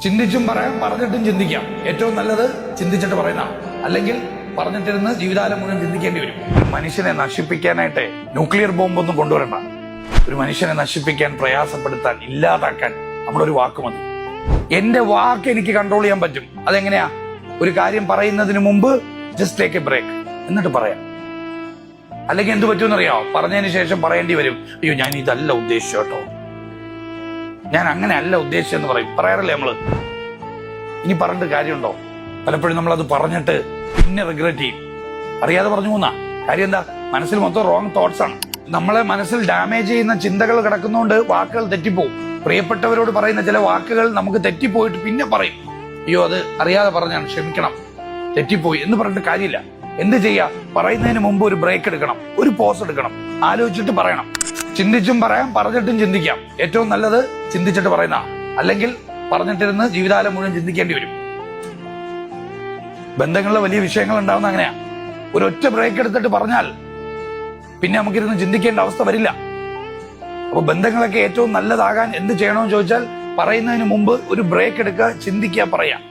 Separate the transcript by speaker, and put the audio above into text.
Speaker 1: ചിന്തിച്ചും പറയാം, പറഞ്ഞിട്ടും ചിന്തിക്കാം. ഏറ്റവും നല്ലത് ചിന്തിച്ചിട്ട് പറയുന്നതാണ്. അല്ലെങ്കിൽ പറഞ്ഞിട്ടിരുന്ന് ജീവിതകാലം മുഴുവൻ ചിന്തിക്കേണ്ടി വരും. ഒരു മനുഷ്യനെ നശിപ്പിക്കാനായിട്ട് ന്യൂക്ലിയർ ബോംബൊന്നും കൊണ്ടുവരണ്ട. ഒരു മനുഷ്യനെ നശിപ്പിക്കാൻ, പ്രയാസപ്പെടുത്താൻ, ഇല്ലാതാക്കാൻ നമ്മളൊരു വാക്ക് മതി. എന്റെ വാക്ക് എനിക്ക് കൺട്രോൾ ചെയ്യാൻ പറ്റും. അതെങ്ങനെയാ? ഒരു കാര്യം പറയുന്നതിന് മുമ്പ് ജസ്റ്റ് ടേക്ക് എ ബ്രേക്ക്, എന്നിട്ട് പറയാം. അല്ലെങ്കിൽ എന്ത് പറ്റുമെന്നറിയാമോ? പറഞ്ഞതിന് ശേഷം പറയേണ്ടി വരും, അയ്യോ ഞാൻ ഇതല്ല ഉദ്ദേശിച്ചു കേട്ടോ, ഞാൻ അങ്ങനെ അല്ല ഉദ്ദേശിച്ചെന്ന് പറയും. പറയാറില്ലേ നമ്മള്? ഇനി പറഞ്ഞിട്ട് കാര്യമുണ്ടോ? പലപ്പോഴും നമ്മളത് പറഞ്ഞിട്ട് പിന്നെ റിഗ്രറ്റ് ചെയ്യും. അറിയാതെ പറഞ്ഞു പോന്നാ. കാര്യം എന്താ? മനസ്സിൽ മൊത്തം റോങ് തോട്ട്സ് ആണ്. നമ്മളെ മനസ്സിൽ ഡാമേജ് ചെയ്യുന്ന ചിന്തകൾ കിടക്കുന്നതുകൊണ്ട് വാക്കുകൾ തെറ്റിപ്പോവും. പ്രിയപ്പെട്ടവരോട് പറയുന്ന ചില വാക്കുകൾ നമുക്ക് തെറ്റിപ്പോയിട്ട് പിന്നെ പറയും, അയ്യോ അത് അറിയാതെ പറഞ്ഞാണ്, ക്ഷമിക്കണം, തെറ്റിപ്പോയി എന്ന് പറഞ്ഞിട്ട് കാര്യമില്ല. എന്ത് ചെയ്യാ? പറയുന്നതിന് മുമ്പ് ഒരു ബ്രേക്ക് എടുക്കണം, ഒരു പോസ് എടുക്കണം, ആലോചിച്ചിട്ട് പറയണം. ചിന്തിച്ചും പറയാം, പറഞ്ഞിട്ടും ചിന്തിക്കാം. ഏറ്റവും നല്ലത് ചിന്തിച്ചിട്ട് പറയുന്നതാണ്. അല്ലെങ്കിൽ പറഞ്ഞിട്ടിരുന്ന് ജീവിതകാലം മുഴുവൻ ചിന്തിക്കേണ്ടി വരും. ബന്ധങ്ങളിലെ വലിയ വിഷയങ്ങൾ ഉണ്ടാവുന്ന അങ്ങനെയാ. ഒരൊറ്റ ബ്രേക്ക് എടുത്തിട്ട് പറഞ്ഞാൽ പിന്നെ നമുക്കിരുന്ന് ചിന്തിക്കേണ്ട അവസ്ഥ വരില്ല. അപ്പൊ ബന്ധങ്ങളൊക്കെ ഏറ്റവും നല്ലതാകാൻ എന്ത് ചെയ്യണമെന്ന് ചോദിച്ചാൽ, പറയുന്നതിന് മുമ്പ് ഒരു ബ്രേക്ക് എടുക്കുക, ചിന്തിക്കുക, പറയാം.